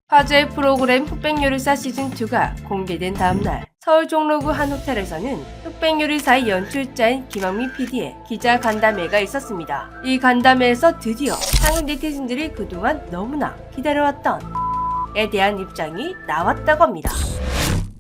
화제의 프로그램 흑백요리사 시즌2가 공개된 다음날 서울 종로구 한 호텔에서는 흑백요리사의 연출자인 김학민 PD의 기자 간담회가 있었습니다. 이 간담회에서 드디어 한국 네티즌들이 그동안 너무나 기다려왔던 에 대한 입장이 나왔다고 합니다.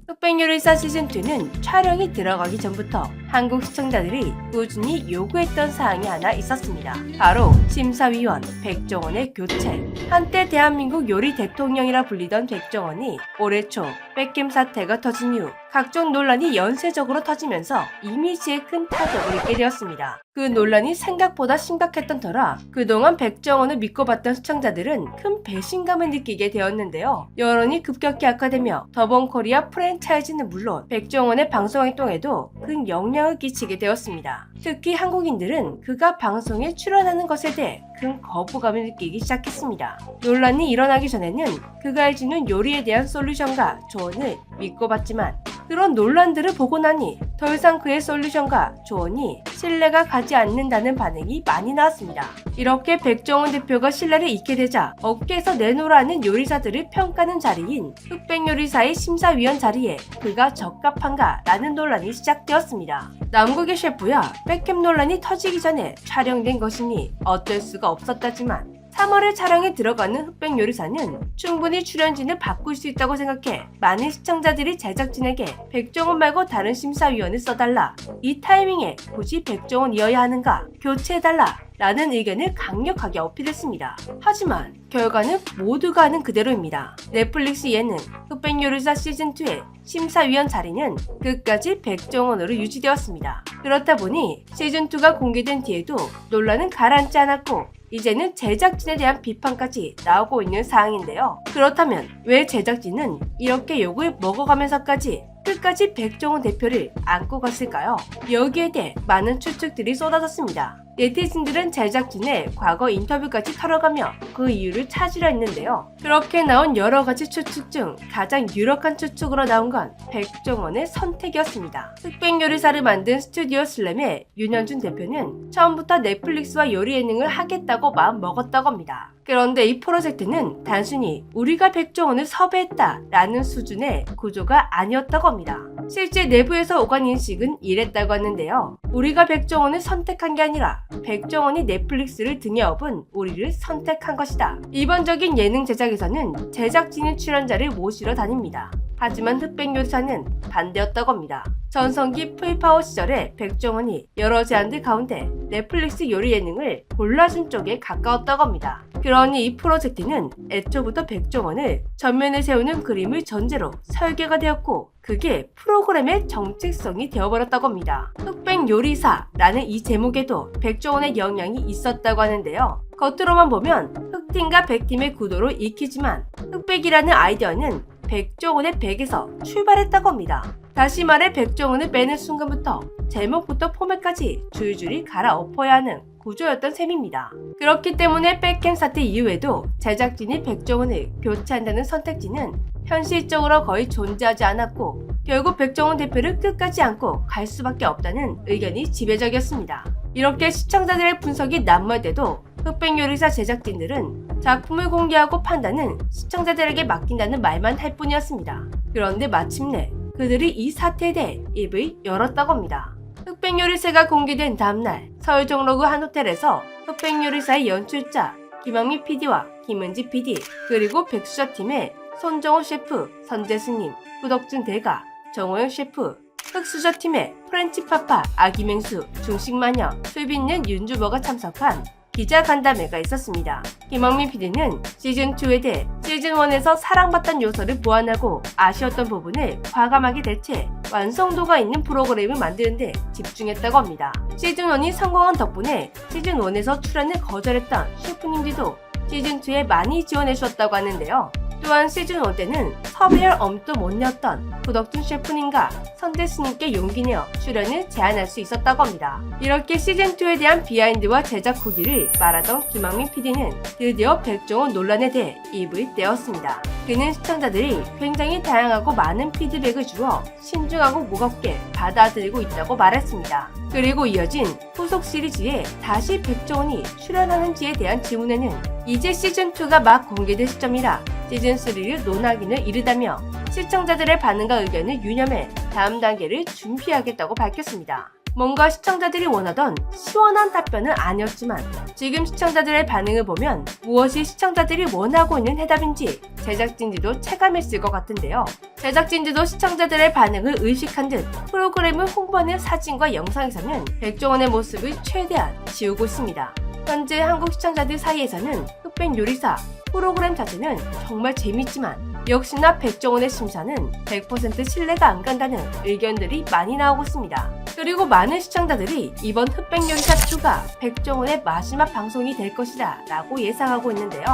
흑백요리사 시즌2는 촬영이 들어가기 전부터 한국 시청자들이 꾸준히 요구했던 사항이 하나 있었습니다. 바로 심사위원 백종원의 교체. 한때 대한민국 요리 대통령이라 불리던 백종원이 올해 초 백캠 사태가 터진 이후 각종 논란이 연쇄적으로 터지면서 이미지에 큰 타격을 입게 되었습니다. 그 논란이 생각보다 심각했던 터라 그동안 백종원을 믿고 봤던 시청자들은 큰 배신감을 느끼게 되었는데요. 여론이 급격히 악화되며 더본코리아 프랜차이즈는 물론 백종원의 방송 활동에도 큰 영향을 끼치게 되었습니다. 특히 한국인들은 그가 방송에 출연하는 것에 대해 큰 거부감을 느끼기 시작했습니다. 논란이 일어나기 전에는 그가 해주는 요리에 대한 솔루션과 조언을 믿고 봤지만 그런 논란들을 보고 나니 더 이상 그의 솔루션과 조언이 신뢰가 가지 않는다는 반응이 많이 나왔습니다. 이렇게 백종원 대표가 신뢰를 잃게 되자 업계에서 내놓으라는 요리사들을 평가하는 자리인 흑백요리사의 심사위원 자리에 그가 적합한가 라는 논란이 시작되었습니다. 남국의 셰프야 백캠 논란이 터지기 전에 촬영된 것이니 어쩔 수가 없었다지만 3월에 촬영에 들어가는 흑백요리사는 충분히 출연진을 바꿀 수 있다고 생각해 많은 시청자들이 제작진에게 백종원 말고 다른 심사위원을 써달라. 이 타이밍에 굳이 백종원이어야 하는가? 교체해달라. 라는 의견을 강력하게 어필했습니다. 하지만 결과는 모두가 아는 그대로입니다. 넷플릭스 예능 흑백요리사 시즌2의 심사위원 자리는 끝까지 백종원으로 유지되었습니다. 그렇다 보니 시즌2가 공개된 뒤에도 논란은 가라앉지 않았고 이제는 제작진에 대한 비판까지 나오고 있는 상황인데요. 그렇다면 왜 제작진은 이렇게 욕을 먹어가면서까지 끝까지 백종원 대표를 안고 갔을까요? 여기에 대해 많은 추측들이 쏟아졌습니다. 네티즌들은 제작진의 과거 인터뷰까지 털어가며 그 이유를 찾으려 했는데요. 그렇게 나온 여러 가지 추측 중 가장 유력한 추측으로 나온 건 백종원의 선택이었습니다. 흑백요리사를 만든 스튜디오 슬램의 윤현준 대표는 처음부터 넷플릭스와 요리 예능을 하겠다고 마음 먹었다고 합니다. 그런데 이 프로젝트는 단순히 우리가 백종원을 섭외했다 라는 수준의 구조가 아니었다고 합니다. 실제 내부에서 오간 인식은 이랬다고 하는데요. 우리가 백종원을 선택한 게 아니라 백종원이 넷플릭스를 등에 업은 우리를 선택한 것이다. 일반적인 예능 제작에서는 제작진이 출연자를 모시러 다닙니다. 하지만 흑백요리사는 반대였다고 합니다. 전성기 풀파워 시절에 백종원이 여러 제안들 가운데 넷플릭스 요리 예능을 골라준 쪽에 가까웠다고 합니다. 그러니 이 프로젝트는 애초부터 백종원을 전면에 세우는 그림을 전제로 설계가 되었고 그게 프로그램의 정체성이 되어버렸다고 합니다. 흑백요리사라는 이 제목에도 백종원의 영향이 있었다고 하는데요. 겉으로만 보면 흑팀과 백팀의 구도를 익히지만 흑백이라는 아이디어는 백종원의 백에서 출발했다고 합니다. 다시 말해 백종원을 빼는 순간부터 제목부터 포맷까지 줄줄이 갈아엎어야 하는 구조였던 셈입니다. 그렇기 때문에 백캠 사태 이후에도 제작진이 백종원을 교체한다는 선택지는 현실적으로 거의 존재하지 않았고 결국 백종원 대표를 끝까지 안고 갈 수밖에 없다는 의견이 지배적이었습니다. 이렇게 시청자들의 분석이 난무할 때도 흑백요리사 제작진들은 작품을 공개하고 판단은 시청자들에게 맡긴다는 말만 할 뿐이었습니다. 그런데 마침내 그들이 이 사태에 대해 입을 열었다고 합니다. 흑백요리사가 공개된 다음날 서울 종로구 한 호텔에서 흑백요리사의 연출자 김학민 PD와 김은지 PD 그리고 백수저팀의 손정호 셰프, 선재수님, 후덕준 대가, 정호영 셰프, 흑수저팀의 프렌치파파, 아기맹수, 중식마녀, 술빚는 윤주버가 참석한 기자 간담회가 있었습니다. 김학민 PD는 시즌2에 대해 시즌1에서 사랑받던 요소를 보완하고 아쉬웠던 부분을 과감하게 대체 완성도가 있는 프로그램을 만드는 데 집중했다고 합니다. 시즌1이 성공한 덕분에 시즌1에서 출연을 거절했던 셰프님들도 시즌2에 많이 지원해주셨다고 하는데요. 또한 시즌1 때는 섭외할 엄도 못 냈던 후덕준 셰프님과 선대스님께 용기 내어 출연을 제안할 수 있었다고 합니다. 이렇게 시즌2에 대한 비하인드와 제작 후기를 말하던 김학민 PD는 드디어 백종원 논란에 대해 입을 떼었습니다. 그는 시청자들이 굉장히 다양하고 많은 피드백을 주어 신중하고 무겁게 받아들이고 있다고 말했습니다. 그리고 이어진 후속 시리즈에 다시 백종원이 출연하는지에 대한 질문에는 이제 시즌2가 막 공개될 시점이라 시즌3를 논하기는 이르다며 시청자들의 반응과 의견을 유념해 다음 단계를 준비하겠다고 밝혔습니다. 뭔가 시청자들이 원하던 시원한 답변은 아니었지만 지금 시청자들의 반응을 보면 무엇이 시청자들이 원하고 있는 해답인지 제작진들도 체감했을 것 같은데요. 제작진들도 시청자들의 반응을 의식한 듯 프로그램을 홍보하는 사진과 영상에서는 백종원의 모습을 최대한 지우고 있습니다. 현재 한국 시청자들 사이에서는 흑백 요리사 프로그램 자체는 정말 재밌지만 역시나 백종원의 심사는 100% 신뢰가 안 간다는 의견들이 많이 나오고 있습니다. 그리고 많은 시청자들이 이번 흑백 요리사 2가 백종원의 마지막 방송이 될 것이다 라고 예상하고 있는데요.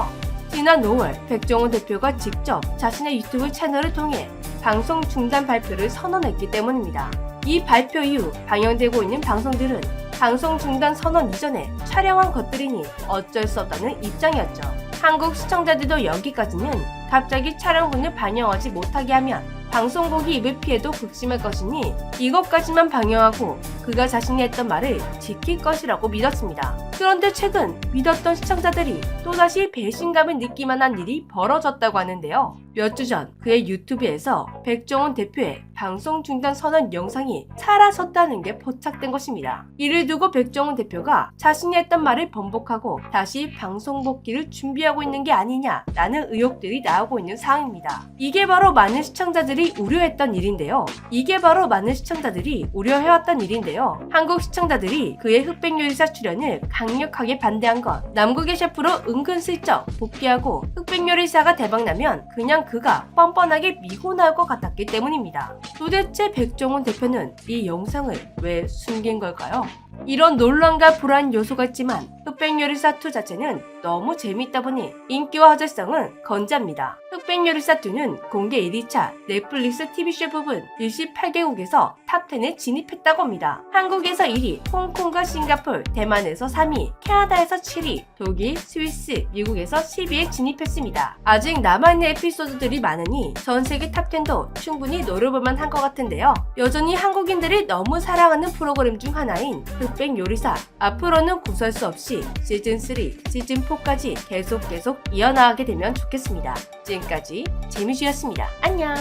지난 5월 백종원 대표가 직접 자신의 유튜브 채널을 통해 방송 중단 발표를 선언했기 때문입니다. 이 발표 이후 방영되고 있는 방송들은 방송 중단 선언 이전에 촬영한 것들이니 어쩔 수 없다는 입장이었죠. 한국 시청자들도 여기까지는 갑자기 촬영분을 반영하지 못하게 하면 방송국이 입을 피해도 극심할 것이니 이것까지만 방영하고 그가 자신이 했던 말을 지킬 것이라고 믿었습니다. 그런데 최근 믿었던 시청자들이 또다시 배신감을 느낄 만한 일이 벌어졌다고 하는데요. 몇 주 전 그의 유튜브에서 백종원 대표의 방송 중단 선언 영상이 사라졌다는 게 포착된 것입니다. 이를 두고 백종원 대표가 자신이 했던 말을 번복하고 다시 방송 복귀를 준비하고 있는 게 아니냐라는 의혹들이 나오고 있는 상황입니다. 이게 바로 많은 시청자들이 우려했던 일인데요. 한국 시청자들이 그의 흑백 요리사 출연을 강력하게 반대한 건 남국의 셰프로 은근슬쩍 복귀하고 흑백 요리사가 대박나면 그냥 그가 뻔뻔하게 미고 나올 것 같았기 때문입니다. 도대체 백종원 대표는 이 영상을 왜 숨긴 걸까요? 이런 논란과 불안 요소가 있지만 흑백 요리사 2 자체는 너무 재밌다 보니 인기와 화제성은 건재합니다. 흑백 요리사 2는 공개 1위차 넷플릭스 TV쇼 부분 28개국에서 탑10에 진입했다고 합니다. 한국에서 1위, 홍콩과 싱가폴, 대만에서 3위, 캐나다에서 7위, 독일, 스위스, 미국에서 10위에 진입했습니다. 아직 남아있는 에피소드들이 많으니 전 세계 탑10도 충분히 노려볼만 한 것 같은데요. 여전히 한국인들이 너무 사랑하는 프로그램 중 하나인 흑백 요리사, 앞으로는 구설 수 없이 시즌3, 시즌4까지 계속 이어나가게 되면 좋겠습니다. 지금까지 재미주였습니다. 안녕.